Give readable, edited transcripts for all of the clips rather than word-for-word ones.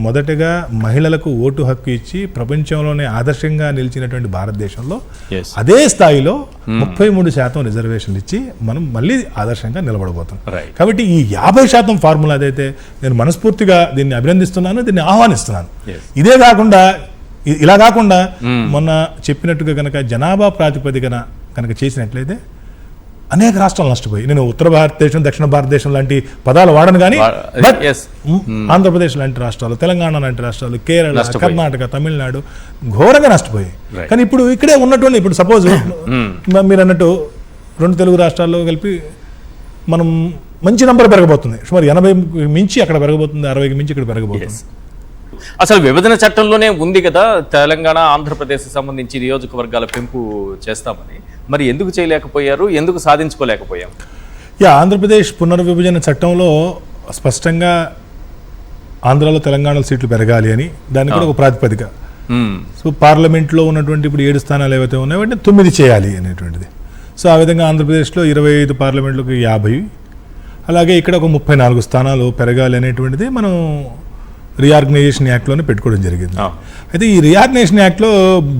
మొదటగా మహిళలకు ఓటు హక్కు ఇచ్చి ప్రపంచంలోనే ఆదర్శంగా నిలిచినటువంటి భారతదేశంలో అదే స్థాయిలో 33% రిజర్వేషన్లు ఇచ్చి మనం మళ్ళీ ఆదర్శంగా నిలబడబోతాం. కాబట్టి ఈ 50% ఫార్ములా అదైతే నేను మనస్ఫూర్తిగా దీన్ని అభినందిస్తున్నాను, దీన్ని ఆహ్వానిస్తున్నాను. ఇదే కాకుండా ఇలా కాకుండా మొన్న చెప్పినట్టుగా కనుక జనాభా ప్రాతిపదికన కనుక చేసినట్లయితే అనేక రాష్ట్రాలు నష్టపోయి, నేను ఉత్తర భారతదేశం దక్షిణ భారతదేశం లాంటి పదాలు వాడను కానీ ఆంధ్రప్రదేశ్ లాంటి రాష్ట్రాలు, తెలంగాణ లాంటి రాష్ట్రాలు, కేరళ, కర్ణాటక, తమిళనాడు ఘోరంగా నష్టపోయి. కానీ ఇప్పుడు ఇక్కడే ఉన్నటువంటి ఇప్పుడు సపోజ్ మీరు అన్నట్టు 2 తెలుగు రాష్ట్రాల్లో కలిపి మనం మంచి నంబర్ పెరగబోతుంది. సుమారు 80 మించి అక్కడ పెరగబోతుంది, 60కి మించి ఇక్కడ పెరగబోతుంది. అసలు విభజన చట్టంలోనే ఉంది కదా తెలంగాణ ఆంధ్రప్రదేశ్కి సంబంధించి నియోజకవర్గాల పెంపు చేస్తామని, మరి ఎందుకు చేయలేకపోయారు, ఎందుకు సాధించుకోలేకపోయాం? ఆంధ్రప్రదేశ్ పునర్విభజన చట్టంలో స్పష్టంగా ఆంధ్రాలో తెలంగాణలో సీట్లు పెరగాలి అని దానికి కూడా ఒక ప్రాతిపదిక. సో పార్లమెంట్లో ఉన్నటువంటి ఇప్పుడు 7 స్థానాలు ఏవైతే ఉన్నాయో వాటిని 9 చేయాలి అనేటువంటిది. సో ఆ విధంగా ఆంధ్రప్రదేశ్లో 25 పార్లమెంట్లకు 50, అలాగే ఇక్కడ ఒక 34 స్థానాలు పెరగాలి అనేటువంటిది మనం రీఆర్గనైజేషన్ యాక్ట్లోనే పెట్టుకోవడం జరిగింది. అయితే ఈ రీఆర్గనైజేషన్ యాక్ట్లో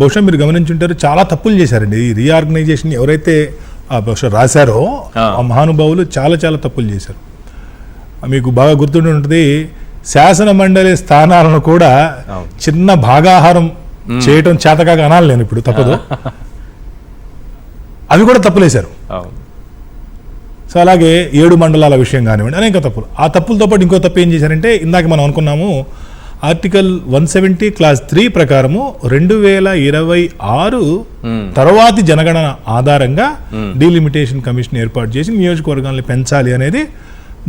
బహుశా మీరు గమనించుంటారు, చాలా తప్పులు చేశారండి. ఈ రీఆర్గనైజేషన్ ఎవరైతే బహుశా రాశారో ఆ మహానుభావులు చాలా చాలా తప్పులు చేశారు. మీకు బాగా గుర్తుండి ఉంటుంది, శాసన మండలి స్థానాలను కూడా చిన్న భాగాహారం చేయటం చేతకాక అనాలి నేను ఇప్పుడు, తప్పదు. అవి కూడా తప్పులేశారు. సో అలాగే 7 మండలాల విషయం కానివ్వండి, అనేక తప్పులు. ఆ తప్పులతో పాటు ఇంకో తప్పు ఏం చేశారంటే, ఇందాక మనం అనుకున్నాము ఆర్టికల్ 170 క్లాస్ 3 ప్రకారము 2026 తర్వాతి జనగణన ఆధారంగా డీలిమిటేషన్ కమిషన్ ఏర్పాటు చేసి నియోజకవర్గాలను పెంచాలి అనేది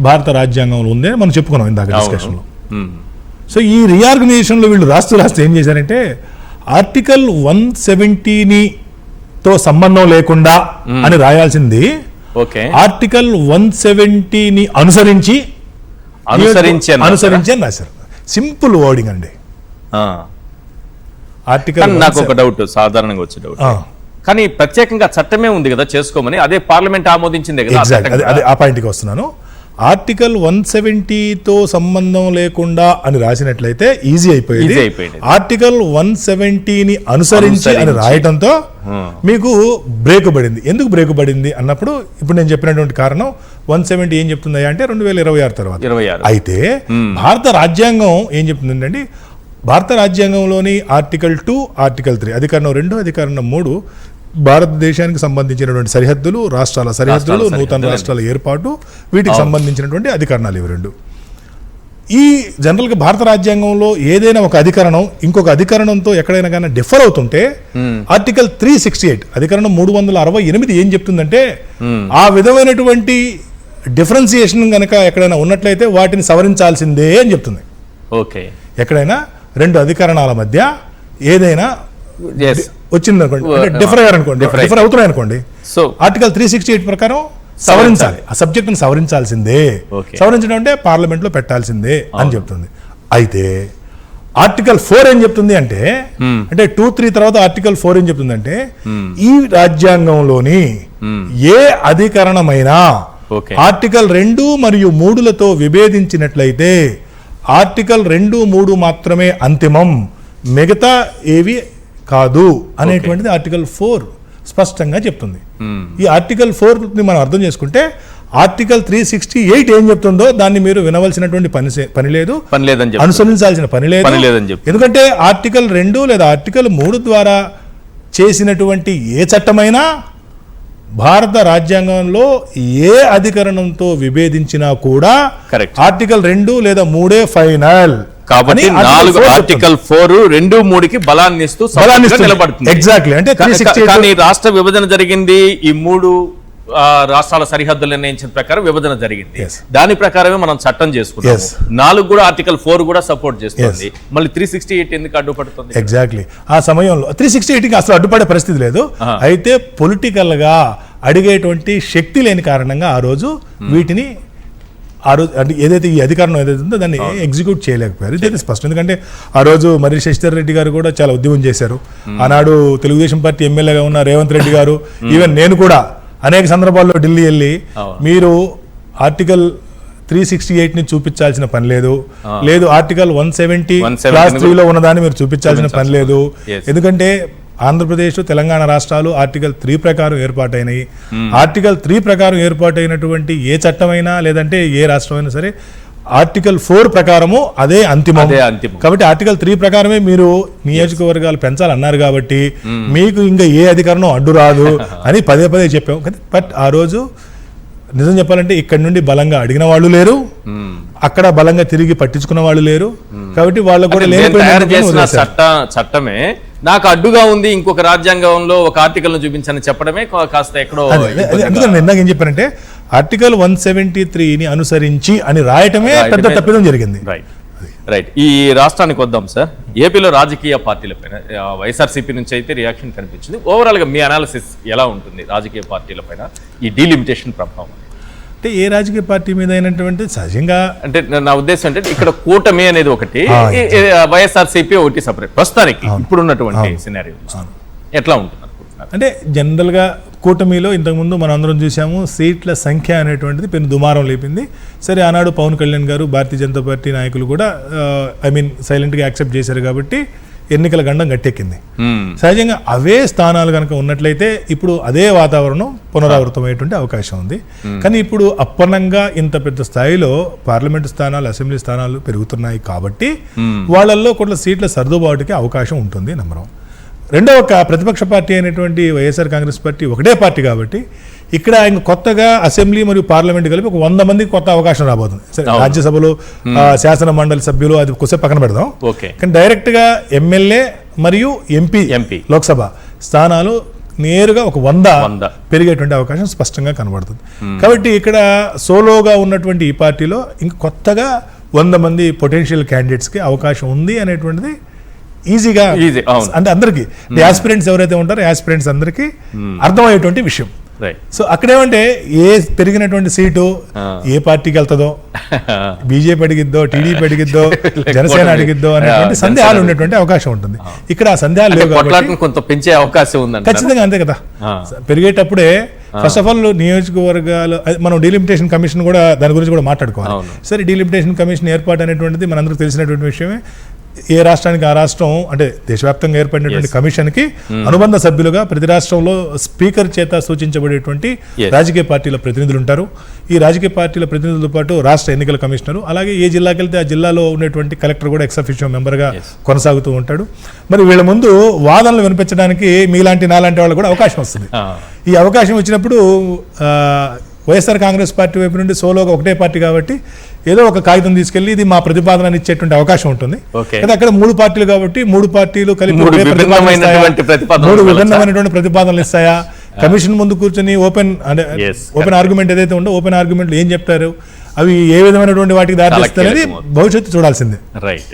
భారత రాజ్యాంగంలో ఉంది అని మనం చెప్పుకున్నాం ఇందాక డిస్కషన్లో. సో ఈ రీఆర్గనైజేషన్లో వీళ్ళు రాస్తూ ఏం చేశారంటే, ఆర్టికల్ 170తో సంబంధం లేకుండా అని రాయాల్సింది ఆర్టికల్ 170ని అనుసరించి అని రాశారు. సింపుల్ వర్డింగ్ అండి. ఆర్టికల్ నాకు ఒక డౌట్, సాధారణంగా వచ్చే డౌట్, కానీ ప్రత్యేకంగా చట్టమే ఉంది కదా చేసుకోమని, అదే పార్లమెంట్ ఆమోదించిందే కదా. అదే ఆ పాయింట్కి వస్తున్నాను. ఆర్టికల్ 170తో సంబంధం లేకుండా అని రాసినట్లయితే ఈజీ అయిపోయింది. ఆర్టికల్ 170ని అనుసరించి అని రాయటంతో మీకు బ్రేక్ పడింది. ఎందుకు బ్రేక్ పడింది అన్నప్పుడు ఇప్పుడు నేను చెప్పినటువంటి కారణం 170 ఏం చెప్తుంది అంటే 2026 తర్వాత. అయితే భారత రాజ్యాంగం ఏం చెప్తుందండి, భారత రాజ్యాంగంలోని ఆర్టికల్ 2, ఆర్టికల్ 3 అధికరణం 2, అధికరణం 3 భారతదేశానికి సంబంధించినటువంటి సరిహద్దులు, రాష్ట్రాల సరిహద్దులు, నూతన రాష్ట్రాల ఏర్పాటు, వీటికి సంబంధించినటువంటి అధికరణాలు ఇవి 2. ఈ జనరల్గా భారత రాజ్యాంగంలో ఏదైనా ఒక అధికరణం ఇంకొక అధికరణంతో ఎక్కడైనా కానీ డిఫర్ అవుతుంటే ఆర్టికల్ 368 అధికరణం 368 ఏం చెప్తుందంటే, ఆ విధమైనటువంటి డిఫరెన్సియేషన్ కనుక ఎక్కడైనా ఉన్నట్లయితే వాటిని సవరించాల్సిందే అని చెప్తుంది. ఎక్కడైనా 2 అధికరణాల మధ్య ఏదైనా వచ్చింది అనుకోండి, డిఫర్ అవుతున్నాయి అనుకోండి, సో ఆర్టికల్ 368 ప్రకారం సవరించాలి, ఆ సబ్జెక్ట్ ని సవరించాల్సిందే. సవరించడం అంటే పార్లమెంట్ లో పెట్టాల్సిందే అని చెప్తుంది. అయితే ఆర్టికల్ 4 ఏం చెప్తుంది అంటే 2, 3 తర్వాత ఆర్టికల్ 4 ఏం చెప్తుంది అంటే, ఈ రాజ్యాంగంలోని ఏ అధికరణమైనా ఆర్టికల్ 2 మరియు 3లతో విభేదించినట్లయితే ఆర్టికల్ 2, 3 మాత్రమే అంతిమం, మిగతా ఏవి కాదు అనేటువంటిది ఆర్టికల్ 4 స్పష్టంగా చెప్తుంది. ఈ ఆర్టికల్ 4ని మనం అర్థం చేసుకుంటే ఆర్టికల్ 368 ఏం చెప్తుందో దాన్ని మీరు వినవలసినటువంటి పని లేదు, అనుసరించాల్సిన పని లేదు. ఎందుకంటే ఆర్టికల్ 2 లేదా ఆర్టికల్ 3 ద్వారా చేసినటువంటి ఏ చట్టమైనా భారత రాజ్యాంగంలో ఏ అధికరణంతో విభేదించినా కూడా ఆర్టికల్ 2 లేదా 3 ఫైనల్. కాబట్టి ఆర్టికల్ 4 2, 3కి బలాన్ని ఇస్తూ నిలబడుతుంది. ఎగ్జాక్ట్లీ. అంటే కానీ రాష్ట్ర విభజన జరిగింది, ఈ 3 రాష్ట్రాల సరిహద్దులు నిర్ణయించిన ప్రకారం విభజన జరిగింది, దాని ప్రకారమే మనం చట్టం చేసుకుంటాం. 4 కూడా ఆర్టికల్ 4 కూడా సపోర్ట్ చేస్తుంది, మళ్ళీ 368 ఎందుకు అడ్డుపడుతుంది? ఎగ్జాక్ట్లీ. ఆ సమయంలో 368కి అసలు అడ్డుపడే పరిస్థితి లేదు. అయితే పొలిటికల్ గా అడిగేటువంటి శక్తి లేని కారణంగా ఆ రోజు వీటిని అంటే ఏదైతే ఈ అధికారం ఏదైతే ఉందో దాన్ని ఎగ్జిక్యూట్ చేయలేకపోయారు. ఇది స్పష్టం. ఎందుకంటే ఆ రోజు మరి శశిధర్ రెడ్డి గారు కూడా చాలా ఉద్యమం చేశారు. ఆనాడు తెలుగుదేశం పార్టీ ఎమ్మెల్యేగా ఉన్న రేవంత్ రెడ్డి గారు, ఈవెన్ నేను కూడా అనేక సందర్భాల్లో ఢిల్లీ వెళ్ళి మీరు ఆర్టికల్ 368 ని చూపించాల్సిన పని లేదు, లేదు ఆర్టికల్ 170 క్లాస్ 3 లో ఉన్నదాన్ని మీరు చూపించాల్సిన పని లేదు. ఎందుకంటే ఆంధ్రప్రదేశ్ తెలంగాణ రాష్ట్రాలు ఆర్టికల్ 3 ప్రకారం ఏర్పాటైనాయి. ఆర్టికల్ 3 ప్రకారం ఏర్పాటైనటువంటి ఏ చట్టమైనా లేదంటే ఏ రాష్ట్రమైనా సరే ఆర్టికల్ 4 ప్రకారము అదే అంతిమం. కాబట్టి ఆర్టికల్ 3 ప్రకారమే మీరు నియోజకవర్గాలు పెంచాలన్నారు కాబట్టి మీకు ఇంకా ఏ అధికారం అడ్డు రాదు అని పదే పదే చెప్పాం. బట్ ఆ రోజు నిజం చెప్పాలంటే ఇక్కడ నుండి బలంగా అడిగిన వాళ్ళు లేరు, అక్కడ బలంగా తిరిగి పట్టించుకున్న వాళ్ళు లేరు. కాబట్టి వాళ్ళకు కూడా చట్టమే నాకు అడ్డుగా ఉంది, ఇంకొక రాజ్యాంగంలో ఒక ఆర్టికల్ ను చూపించని చెప్పడమే కాస్త ఎక్కడో. అందుకని ఇందాక ఏం చెప్పానంటే ఆర్టికల్ 173ని అనుసరించి అని రాయటమే పెద్ద తప్పిదం జరిగింది. రైట్. ఈ రాష్ట్రానికి వద్దాం సార్. ఏపీలో రాజకీయ పార్టీలపైన వైఎస్ఆర్సీపీ నుంచి అయితే రియాక్షన్ కనిపించింది. ఓవరాల్ గా మీ అనాలిసిస్ ఎలా ఉంటుంది రాజకీయ పార్టీలపైన ఈ డీలిమిటేషన్ ప్రభావం? అంటే ఏ రాజకీయ పార్టీ మీద అయినటువంటి సహజంగా, అంటే నా ఉద్దేశం అంటే ఇక్కడ కూటమి అనేది ఒకటి, వైఎస్ఆర్సీపీ ఒకటి సపరేట్ ప్రస్తుతానికి ఇప్పుడున్నటువంటి సినారియో ఎట్లా ఉంటుంది? అంటే జనరల్గా కూటమిలో ఇంతకుముందు మనం అందరం చూసాము, సీట్ల సంఖ్య అనేటువంటిది పెను దుమారం లేపింది. సరే ఆనాడు పవన్ కళ్యాణ్ గారు భారతీయ జనతా పార్టీ నాయకులు కూడా సైలెంట్గా యాక్సెప్ట్ చేశారు కాబట్టి ఎన్నికల గండం గట్టెక్కింది. సహజంగా అవే స్థానాలు కనుక ఉన్నట్లయితే ఇప్పుడు అదే వాతావరణం పునరావృతమయ్యేటువంటి అవకాశం ఉంది. కానీ ఇప్పుడు అప్పనంగా ఇంత పెద్ద స్థాయిలో పార్లమెంటు స్థానాలు, అసెంబ్లీ స్థానాలు పెరుగుతున్నాయి కాబట్టి వాళ్ళల్లో కొంత సీట్ల సర్దుబాటుకి అవకాశం ఉంటుంది నమ్మరం. రెండవ ప్రతిపక్ష పార్టీ అయినటువంటి వైఎస్ఆర్ కాంగ్రెస్ పార్టీ ఒకటే పార్టీ కాబట్టి ఇక్కడ ఆయన కొత్తగా అసెంబ్లీ మరియు పార్లమెంట్ కలిపి ఒక 100 మందికి కొత్త అవకాశం రాబోతుంది. సరే రాజ్యసభలో శాసన మండలి సభ్యులు అది కొద్దిసేపు పక్కన పెడదాం. కానీ డైరెక్ట్ గా ఎమ్మెల్యే మరియు ఎంపీ లోక్సభ స్థానాలు నేరుగా ఒక 100 పెరిగేటువంటి అవకాశం స్పష్టంగా కనబడుతుంది. కాబట్టి ఇక్కడ సోలోగా ఉన్నటువంటి ఈ పార్టీలో ఇంకా కొత్తగా 100 మంది పొటెన్షియల్ క్యాండిడేట్స్కి అవకాశం ఉంది అనేటువంటిది ఈజీగా, అంటే అందరికీ యాస్పిరెంట్స్ ఎవరైతే ఉంటారో యాస్పిరెంట్స్ అందరికీ అర్థమయ్యేటువంటి విషయం. సో అక్కడేమంటే ఏ పెరిగినటువంటి సీటు ఏ పార్టీకి వెళ్తుందో, బీజేపీ అడిగిద్దో, టీడీపీ అడిగిద్దో, జనసేన అడిగిద్దో అనేటువంటి సందేహాలు ఉండేటువంటి అవకాశం ఉంటుంది. ఇక్కడ ఆ సందేహాలు లేవు కాబట్టి కొంత పెంచే అవకాశం ఉంది. ఖచ్చితంగా అంతే కదా. పెరిగేటప్పుడే ఫస్ట్ ఆఫ్ ఆల్ నియోజకవర్గాలు, మనం డీలిమిటేషన్ కమిషన్ కూడా దాని గురించి కూడా మాట్లాడుకోవాలి. సరే డీలిమిటేషన్ కమిషన్ ఏర్పాటు అనేటువంటిది మనందరికీ తెలిసినటువంటి విషయమే. ఏ రాష్ట్రానికి ఆ రాష్ట్రం, అంటే దేశవ్యాప్తంగా ఏర్పడినటువంటి కమిషన్కి అనుబంధ సభ్యులుగా ప్రతి రాష్ట్రంలో స్పీకర్ చేత సూచించబడేటువంటి రాజకీయ పార్టీల ప్రతినిధులు ఉంటారు. ఈ రాజకీయ పార్టీల ప్రతినిధులతో పాటు రాష్ట్ర ఎన్నికల కమిషనరు, అలాగే ఏ జిల్లాకి వెళ్తే ఆ జిల్లాలో ఉన్నటువంటి కలెక్టర్ కూడా ఎక్స్ అఫిషియో మెంబర్గా కొనసాగుతూ ఉంటాడు. మరి వీళ్ళ ముందు వాదనలు వినిపించడానికి మీలాంటి నాలాంటి వాళ్ళు కూడా అవకాశం వస్తుంది. ఈ అవకాశం వచ్చినప్పుడు వైఎస్ఆర్ కాంగ్రెస్ పార్టీ వైపు నుండి సోలోగా ఒకటే పార్టీ కాబట్టి ఏదో ఒక కాగితం తీసుకెళ్లి ఇది మా ప్రతిపాదన ఇచ్చేటువంటి అవకాశం ఉంటుంది. కానీ అక్కడ 3 పార్టీలు కాబట్టి 3 పార్టీలు కలిపి 3 విభిన్నమైనటువంటి ప్రతిపాదనలు ఇస్తాయా? కమిషన్ ముందు కూర్చొని ఓపెన్ ఆర్గ్యుమెంట్ ఏదైతే ఉందో ఓపెన్ ఆర్గ్యుమెంట్లు ఏం చెప్తారు, అవి ఏ విధమైనటువంటి వాటికి దారి తీస్తారనేది భవిష్యత్తు చూడాల్సిందే. రైట్.